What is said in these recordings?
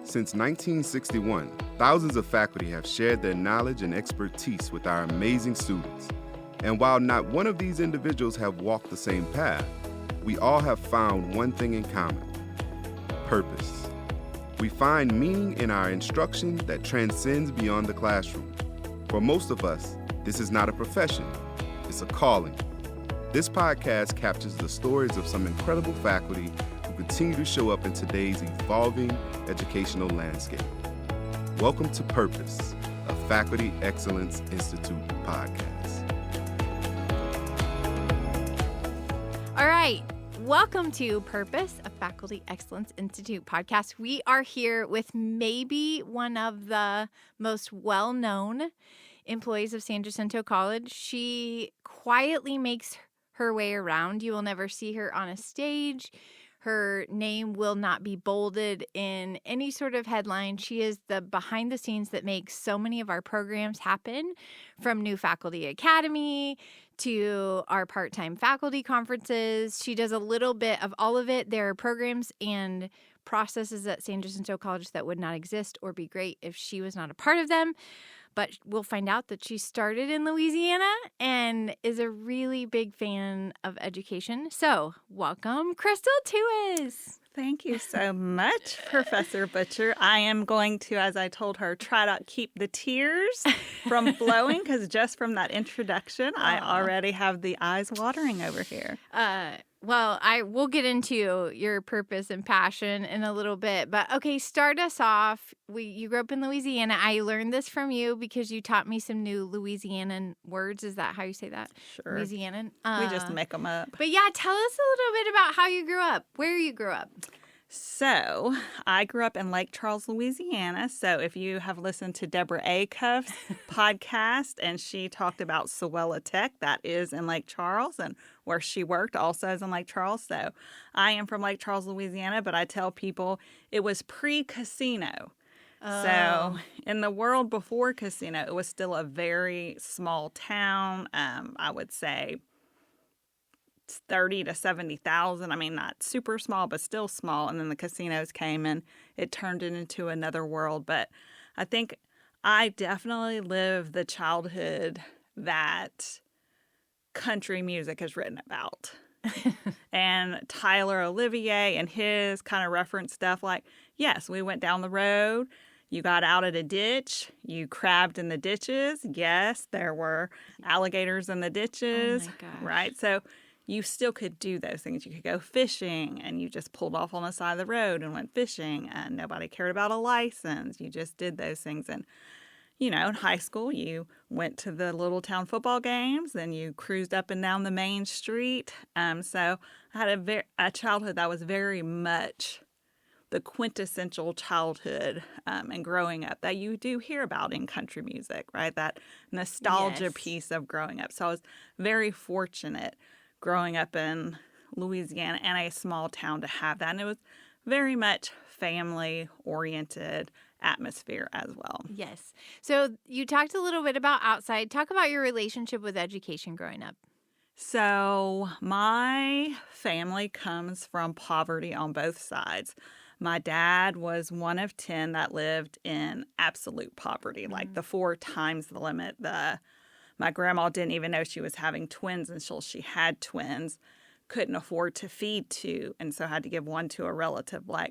Since 1961, thousands of faculty have shared their knowledge and expertise with our amazing students. And while not one of these individuals have walked the same path, we all have found one thing in common: purpose. We find meaning in our instruction that transcends beyond the classroom. For most of us, this is not a profession, it's a calling. This podcast captures the stories of some incredible faculty who continue to show up in today's evolving educational landscape. Welcome to Purpose, a Faculty Excellence Institute podcast. All right. Welcome to Purpose, a Faculty Excellence Institute podcast. We are here with maybe one of the most well-known employees of San Jacinto College. She quietly makes her way around. You will never see her on a stage. Her name will not be bolded in any sort of headline. She is the behind the scenes that makes so many of our programs happen, from New Faculty Academy to our part-time faculty conferences. She does a little bit of all of it. There are programs and processes at San Jacinto College that would not exist or be great if she was not a part of them. But we'll find out that she started in Louisiana and is a really big fan of education. So welcome, Crystal Tewes. Thank you so much, Professor Butcher. I am going to, as I told her, try to keep the tears from flowing, because just from that introduction, I already have the eyes watering over here. Well, we'll get into your purpose and passion in a little bit, but okay, start us off. You grew up in Louisiana. I learned this from you because you taught me some new Louisianan words. Is that how you say that? Sure. Louisianan. We just make them up. But yeah, tell us a little bit about how you grew up, where you grew up. So, I grew up in Lake Charles, Louisiana. So, if you have listened to Deborah Acuff's podcast, and she talked about Sewella Tech, that is in Lake Charles, and where she worked also is in Lake Charles. So, I am from Lake Charles, Louisiana, but I tell people it was pre-casino. Oh. So, in the world before casino, it was still a very small town. I would say 30 to 70,000. I mean, not super small, but still small. And then the casinos came and it turned it into another world. But I think I definitely lived the childhood that country music is written about. And Tyler Olivier and his kind of reference stuff like, yes, we went down the road. You got out at a ditch. You crabbed in the ditches. Yes, there were alligators in the ditches. Oh my gosh. Right? So you still could do those things. You could go fishing, and you just pulled off on the side of the road and went fishing, and nobody cared about a license. You just did those things. And, you know, in high school, you went to the little town football games, then you cruised up and down the main street. So I had a childhood that was very much the quintessential childhood and growing up that you do hear about in country music, right? That nostalgia piece of growing up. So I was very fortunate growing up in Louisiana and a small town to have that. And it was very much family-oriented atmosphere as well. Yes. So you talked a little bit about outside. Talk about your relationship with education growing up. So my family comes from poverty on both sides. My dad was one of 10 that lived in absolute poverty, like the 4 times the limit. My grandma didn't even know she was having twins until she had twins, couldn't afford to feed 2, and so had to give 1 to a relative. Wow.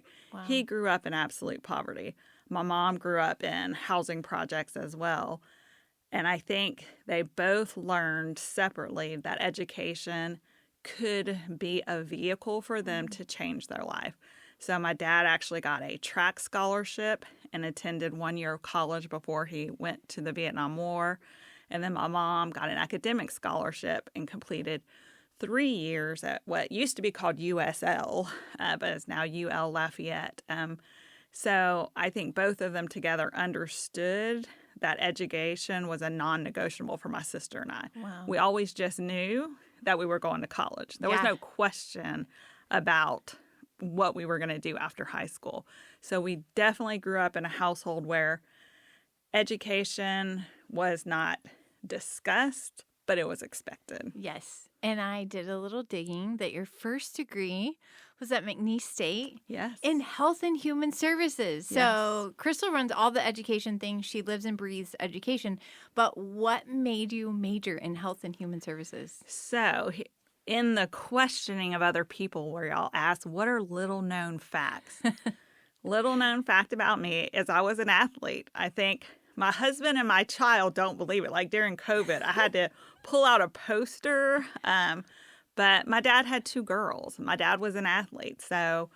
He grew up in absolute poverty. My mom grew up in housing projects as well. And I think they both learned separately that education could be a vehicle for them to change their life. So my dad actually got a track scholarship and attended 1 year of college before he went to the Vietnam War. And then my mom got an academic scholarship and completed 3 years at what used to be called USL, but it's now UL Lafayette. So I think both of them together understood that education was a non-negotiable for my sister and I. Wow. We always just knew that we were going to college. There was no question about what we were going to do after high school. So we definitely grew up in a household where education was not discussed, but it was expected. Yes. And I did a little digging that your first degree was at McNeese State. Yes. In Health and Human Services. So Crystal runs all the education things. She lives and breathes education. But what made you major in Health and Human Services? So in the questioning of other people where y'all ask, what are little known facts? Little known fact about me is I was an athlete. I think my husband and my child don't believe it. Like during COVID, I had to pull out a poster. But my dad had 2 girls. My dad was an athlete. So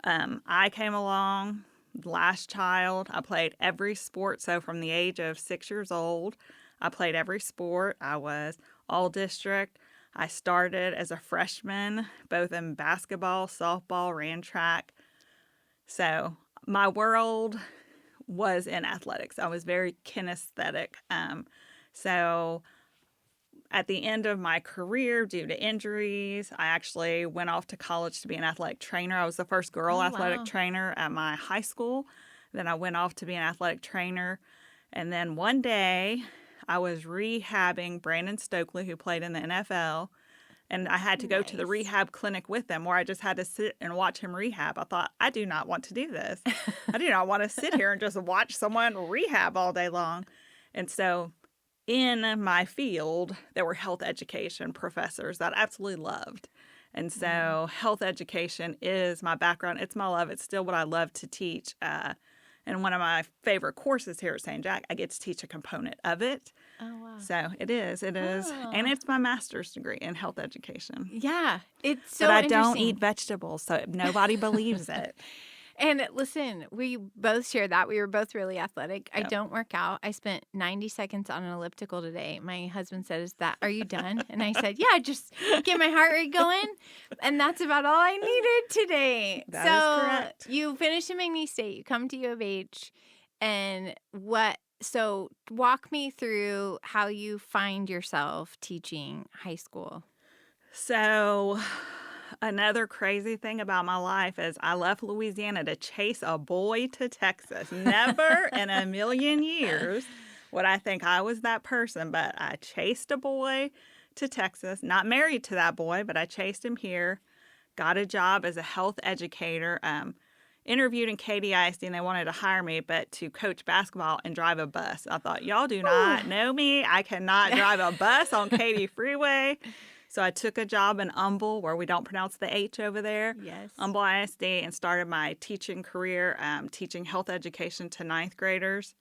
I came along, last child. I played every sport. So from the age of 6 years old, I played every sport. I was all district. I started as a freshman, both in basketball, softball, ran track. So my world was in athletics. I was very kinesthetic. So at the end of my career, due to injuries, I actually went off to college to be an athletic trainer. I was the first girl athletic trainer at my high school. Then I went off to be an athletic trainer. And then one day I was rehabbing Brandon Stokely, who played in the NFL. And I had to go to the rehab clinic with him where I just had to sit and watch him rehab. I thought, I do not want to do this. I do not want to sit here and just watch someone rehab all day long. And so in my field, there were health education professors that I absolutely loved. And so health education is my background. It's my love. It's still what I love to teach. And one of my favorite courses here at St. Jack, I get to teach a component of it. Oh, wow. So it is. Oh. And it's my master's degree in health education. Yeah. It's so But I interesting. don't eat vegetables, so nobody believes it. And listen, we both shared that. We were both really athletic. I don't work out. I spent 90 seconds on an elliptical today. My husband said, are you done? And I said, yeah, just get my heart rate going. And that's about all I needed today. That is correct. You finished in McNeese State. You come to U of H. And so walk me through how you find yourself teaching high school. So another crazy thing about my life is I left Louisiana to chase a boy to Texas. Never in a million years would I think I was that person, but I chased a boy to Texas, not married to that boy, but I chased him here, got a job as a health educator, interviewed in Katy ISD, and they wanted to hire me, but to coach basketball and drive a bus. I thought, y'all do not know me. I cannot drive a bus on Katy Freeway. So I took a job in Humble, where we don't pronounce the H over there. Yes. Humble ISD, and started my teaching career, teaching health education to 9th graders.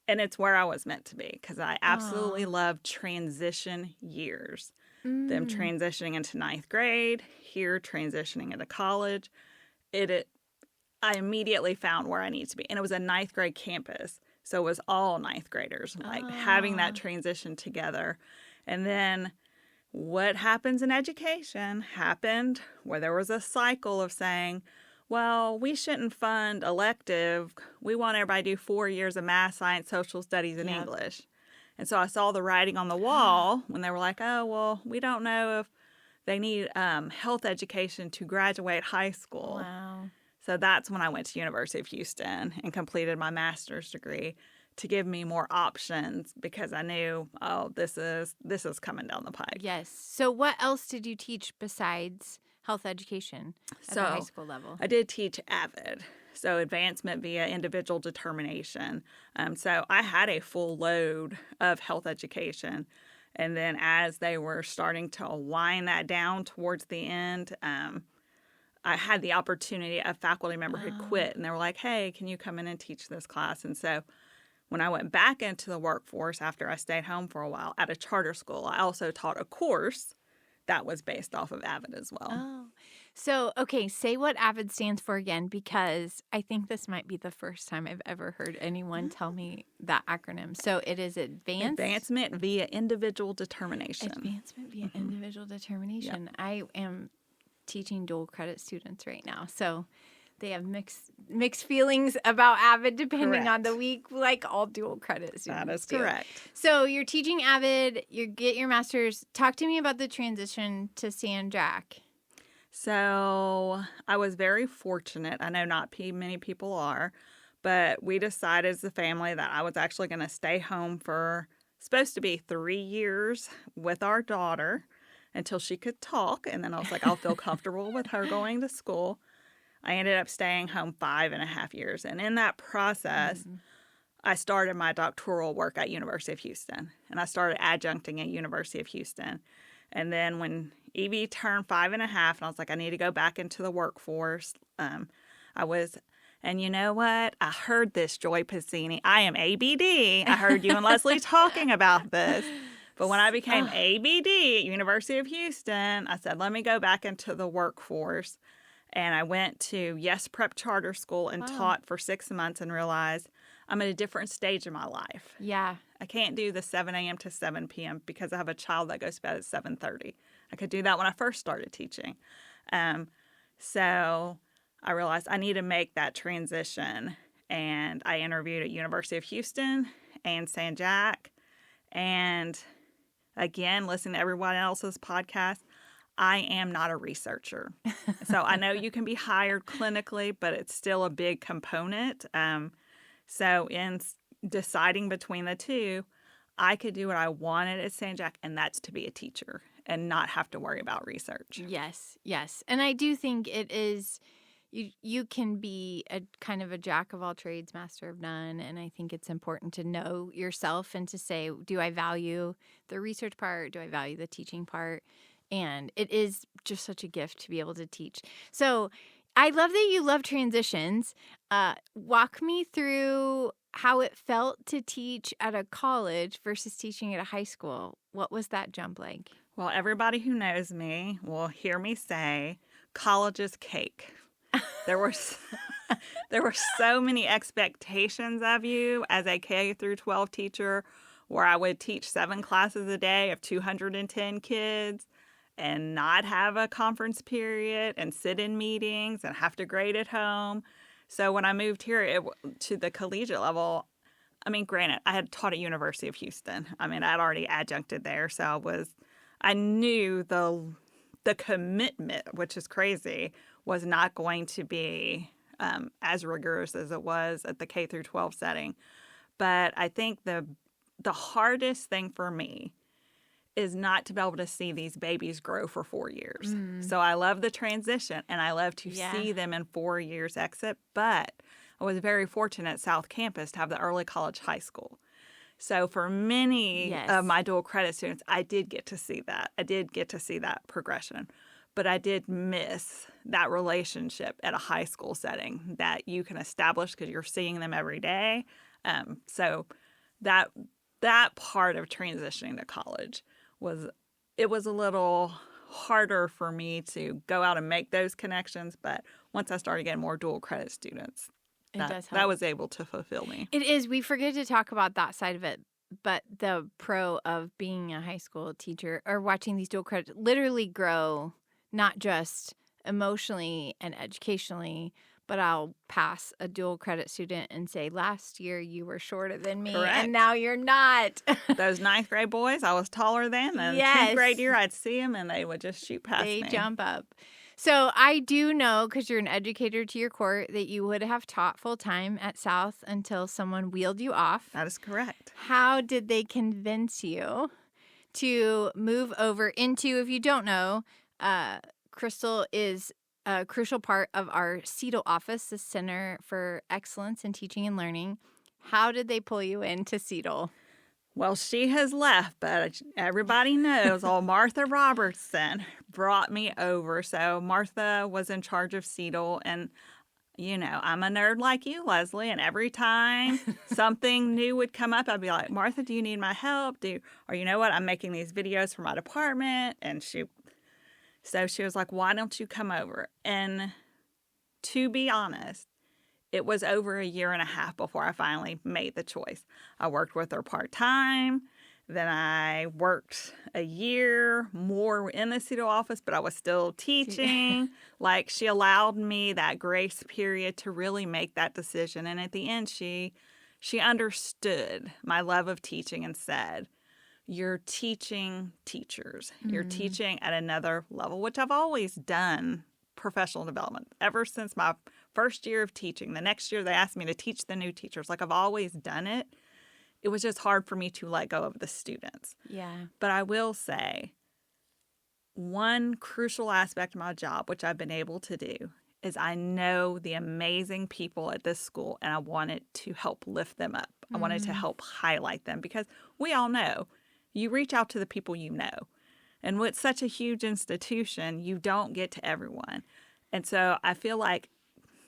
And it's where I was meant to be, because I absolutely love transition years. Them transitioning into 9th grade, here transitioning into college. I immediately found where I need to be. And it was a 9th grade campus. So it was all 9th graders, like having that transition together. And then what happens in education happened where there was a cycle of saying, well, we shouldn't fund elective. We want everybody to do 4 years of math, science, social studies, and English. And so I saw the writing on the wall when they were like, oh, well, we don't know if they need health education to graduate high school. Wow. So that's when I went to University of Houston and completed my master's degree to give me more options, because I knew, this is coming down the pike. Yes. So what else did you teach besides health education at the high school level? I did teach AVID, so advancement via individual determination. So I had a full load of health education. And then as they were starting to wind that down towards the end, I had the opportunity, a faculty member had quit, and they were like, hey, can you come in and teach this class? And so when I went back into the workforce after I stayed home for a while at a charter school, I also taught a course that was based off of AVID as well. Oh. So, okay, say what AVID stands for again, because I think this might be the first time I've ever heard anyone tell me that acronym. So it is Advancement via individual determination. Advancement via individual determination. Yep. I am teaching dual credit students right now. So they have mixed feelings about AVID depending on the week, like all dual credit students. That is correct. So you're teaching AVID, you get your master's. Talk to me about the transition to San Jac. So I was very fortunate. I know not many people are, but we decided as a family that I was actually going to stay home for supposed to be 3 years with our daughter until she could talk. And then I was like, I'll feel comfortable with her going to school. I ended up staying home 5.5 years. And in that process, I started my doctoral work at University of Houston. And I started adjuncting at University of Houston. And then when Evie turned 5.5, and I was like, I need to go back into the workforce. And you know what? I heard this, Joy Pasini. I am ABD. I heard you and Leslie talking about this. But when I became ABD at University of Houston, I said, let me go back into the workforce. And I went to Yes Prep Charter School and taught for 6 months and realized I'm at a different stage in my life. Yeah. I can't do the 7 a.m. to 7 p.m. because I have a child that goes to bed at 7:30. I could do that when I first started teaching. So I realized I need to make that transition. And I interviewed at University of Houston and San Jac. And again, listening to everyone else's podcast, I am not a researcher. So I know you can be hired clinically, but it's still a big component. So in deciding between the two, I could do what I wanted at San Jac, and that's to be a teacher and not have to worry about research. Yes, yes. And I do think it is, you can be a kind of a jack of all trades, master of none. And I think it's important to know yourself and to say, do I value the research part? Do I value the teaching part? And it is just such a gift to be able to teach. So I love that you love transitions. Walk me through how it felt to teach at a college versus teaching at a high school. What was that jump like? Well, everybody who knows me will hear me say, college is cake. There were so many expectations of you as a K through 12 teacher, where I would teach 7 classes a day of 210 kids and not have a conference period and sit in meetings and have to grade at home. So when I moved here to the collegiate level, I mean, granted, I had taught at University of Houston. I mean, I'd already adjuncted there, so I knew the commitment, which is crazy, was not going to be as rigorous as it was at the K through 12 setting. But I think the hardest thing for me is not to be able to see these babies grow for 4 years. So I love the transition, and I love to see them in 4 years exit. But I was very fortunate at South Campus to have the early college high school. So for many of my dual credit students, I did get to see that. I did get to see that progression. But I did miss that relationship at a high school setting that you can establish because you're seeing them every day. So that part of transitioning to college was a little harder for me to go out and make those connections. But once I started getting more dual credit students, that was able to fulfill me. It is. We forget to talk about that side of it. But the pro of being a high school teacher or watching these dual credits literally grow, not just emotionally and educationally, but I'll pass a dual credit student and say, last year you were shorter than me, Correct. And now you're not. Those 9th grade boys, I was taller than. And 10th grade year, I'd see them, and they would just shoot past me. They jump up. So I do know, because you're an educator to your core, that you would have taught full-time at South until someone wheeled you off. That is correct. How did they convince you to move over into, if you don't know, Crystal is a crucial part of our CETL office, the Center for Excellence in Teaching and Learning. How did they pull you into CETL? Well, she has left, but everybody knows old Martha Robertson brought me over. So Martha was in charge of CETL, and, you know, I'm a nerd like you, Leslie, and every time something new would come up, I'd be like, Martha, do you need my help? Or you know what, I'm making these videos for my department, and so she was like, why don't you come over? And to be honest, it was over 1.5 years before I finally made the choice. I worked with her part-time. Then I worked a year more in the CETL office, but I was still teaching. Like, she allowed me that grace period to really make that decision. And at the end, she understood my love of teaching and said, you're teaching teachers. You're teaching at another level, which I've always done professional development ever since my first year of teaching. The next year, they asked me to teach the new teachers. Like, I've always done it. it was just hard for me to let go of the students. Yeah. But I will say, one crucial aspect of my job, which I've been able to do, is I know the amazing people at this school, and I wanted to help lift them up. I wanted to help highlight them, because we all know you reach out to the people you know. And with such a huge institution, you don't get to everyone. And so I feel like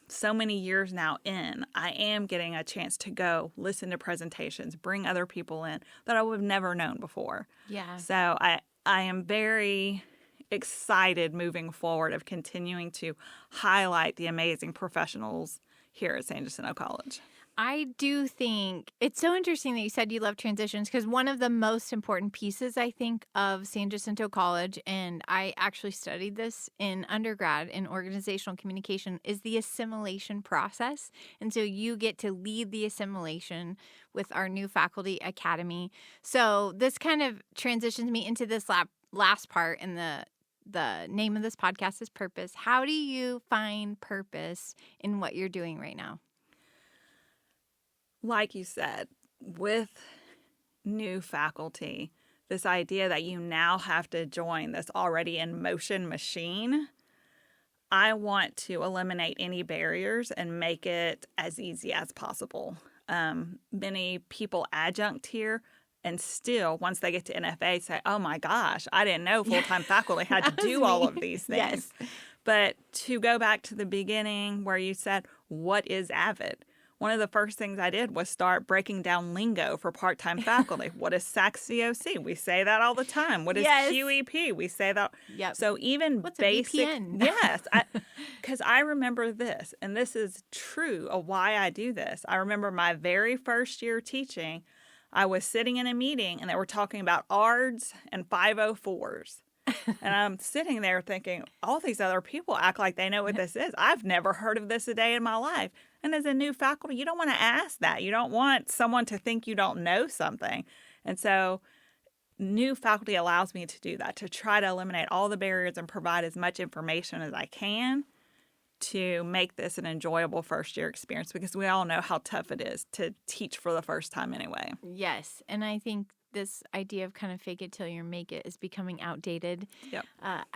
so many years now in, I am getting a chance to go listen to presentations, bring other people in that I would have never known before. Yeah. So I am very excited moving forward of continuing to highlight the amazing professionals here at San Jacinto College. I do think it's so interesting that you said you love transitions, because one of the most important pieces, I think, of San Jacinto College, and I actually studied this in undergrad in organizational communication, is the assimilation process. And so you get to lead the assimilation with our new faculty academy. So this kind of transitions me into this last part, and the name of this podcast is Purpose. How do you find purpose in what you're doing right now? Like you said, with new faculty, this idea that you now have to join this already in motion machine, I want to eliminate any barriers and make it as easy as possible. Many people adjunct here and still, once they get to NFA, say, oh my gosh, I didn't know full-time faculty had to do all of these things. Yes. But to go back to the beginning where you said, what is AVID? One of the first things I did was start breaking down lingo for part-time faculty. What is SAC-COC? We say that all the time. What is QEP? We say that. Yep. So even What's basic. a VPN? Yes. Because I remember this, and this is true of why I do this. I remember my very first year teaching, I was sitting in a meeting, and they were talking about ARDs and 504s. And I'm sitting there thinking, all these other people act like they know what this is. I've never heard of this a day in my life. And as a new faculty, you don't want to ask that. You don't want someone to think you don't know something. And so new faculty allows me to do that, to try to eliminate all the barriers and provide as much information as I can to make this an enjoyable first-year experience, because we all know how tough it is to teach for the first time anyway. Yes. And I think this idea of kind of fake it till you make it is becoming outdated. Yep.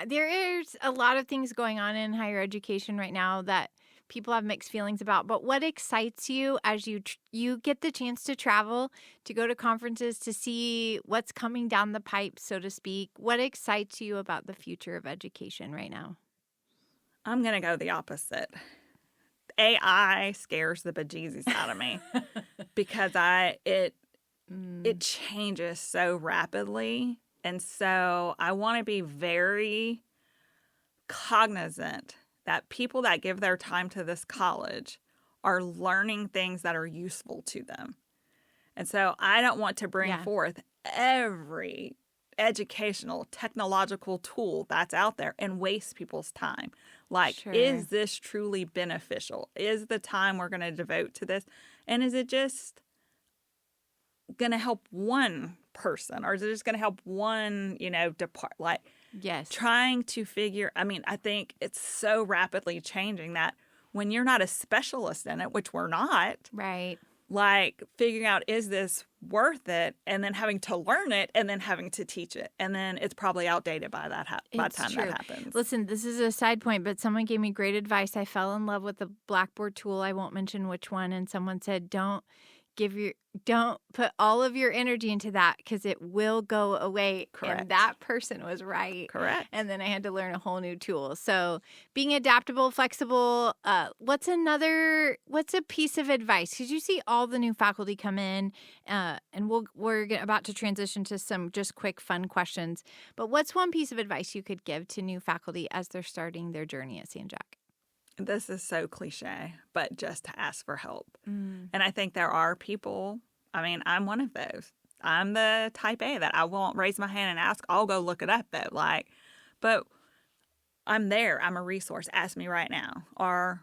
There is a lot of things going on in higher education right now that people have mixed feelings about. But what excites you as you get the chance to travel, to go to conferences, to see what's coming down the pipe, so to speak? What excites you about the future of education right now? I'm going to go the opposite. AI scares the bejesus out of me because it changes so rapidly. And so I want to be very cognizant that people that give their time to this college are learning things that are useful to them. And so I don't want to bring forth every educational, technological tool that's out there and waste people's time. Like, is this truly beneficial? Is the time we're going to devote to this? And is it just going to help one person, or is it just going to help one, depart? Like, trying to figure, I think it's so rapidly changing that when you're not a specialist in it, which we're not, right? Like figuring out, is this worth it? And then having to learn it and then having to teach it. And then it's probably outdated by the time that happens. Listen, this is a side point, but someone gave me great advice. I fell in love with a Blackboard tool. I won't mention which one. And someone said, don't put all of your energy into that because it will go away. Correct. And that person was right. Correct. And then I had to learn a whole new tool. So being adaptable, flexible. What's a piece of advice? Because you see all the new faculty come in, and we're about to transition to some just quick fun questions. But what's one piece of advice you could give to new faculty as they're starting their journey at San Jac? This is so cliche, but just to ask for help. And I think there are people, I'm one of those. I'm the type A that I won't raise my hand and ask. I'll go look it up though. But I'm there. I'm a resource. Ask me right now. Or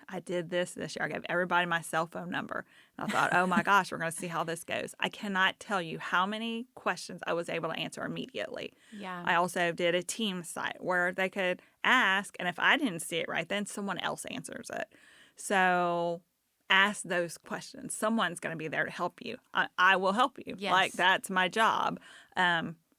I did this year. I gave everybody my cell phone number. And I thought, oh my gosh, we're going to see how this goes. I cannot tell you how many questions I was able to answer immediately. Yeah. I also did a team site where they could ask, and if I didn't see it right, then someone else answers it. So ask those questions. Someone's going to be there to help you. I will help you. Yes. Like, that's my job.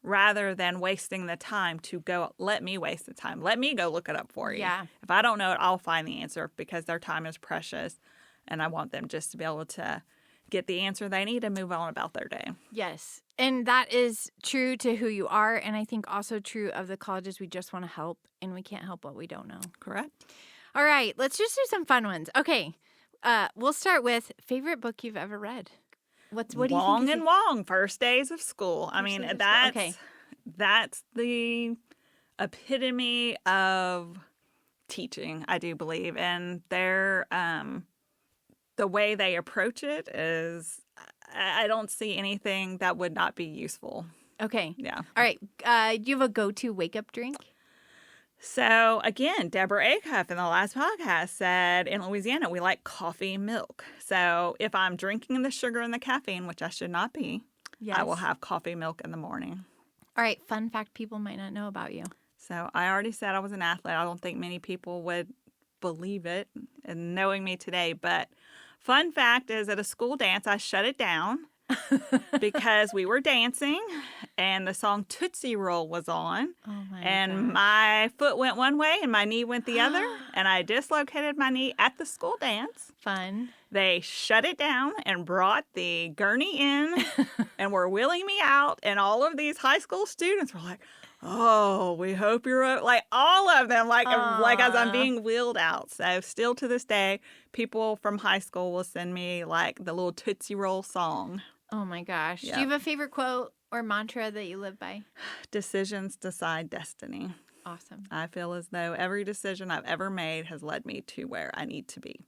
Rather than wasting the time to go, let me waste the time. Let me go look it up for you. Yeah. If I don't know it, I'll find the answer because their time is precious. And I want them just to be able to get the answer they need and move on about their day. Yes. And that is true to who you are. And I think also true of the colleges we just want to help, and we can't help what we don't know. Correct. All right. Let's just do some fun ones. Okay. We'll start with favorite book you've ever read. What do you think? Wong and Wong, First Days of School. I mean, that's the epitome of teaching, I do believe. And their the way they approach it is, I don't see anything that would not be useful. Okay. Yeah. All right. Do you have a go-to wake-up drink? So, again, Deborah Acuff in the last podcast said in Louisiana, we like coffee and milk. So, if I'm drinking the sugar and the caffeine, which I should not be, Yes. I will have coffee and milk in the morning. All right. Fun fact people might not know about you. So, I already said I was an athlete. I don't think many people would believe it and knowing me today. But fun fact is at a school dance, I shut it down because we were dancing and the song Tootsie Roll was on. Oh, my And gosh. my foot went one way and my knee went the other. And I dislocated my knee at the school dance. Fun. They shut it down and brought the gurney in and were wheeling me out. And all of these high school students were like, oh, we hope you're like all of them, like as I'm being wheeled out. So still to this day, people from high school will send me like the little Tootsie Roll song. Oh, my gosh. Yeah. Do you have a favorite quote or mantra that you live by? Decisions decide destiny. Awesome. I feel as though every decision I've ever made has led me to where I need to be.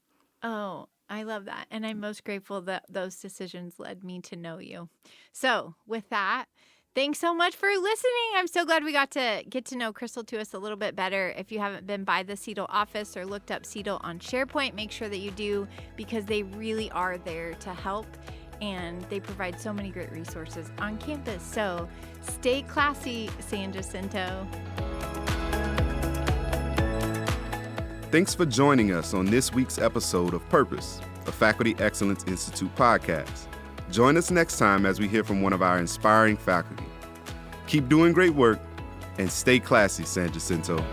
Oh, I love that. And I'm most grateful that those decisions led me to know you. So with that, thanks so much for listening. I'm so glad we got to get to know Crystal Tewes a little bit better. If you haven't been by the CETL office or looked up CETL on SharePoint, make sure that you do, because they really are there to help and they provide so many great resources on campus. So stay classy, San Jacinto. Thanks for joining us on this week's episode of Purpose, a Faculty Excellence Institute podcast. Join us next time as we hear from one of our inspiring faculty. Keep doing great work and stay classy, San Jacinto.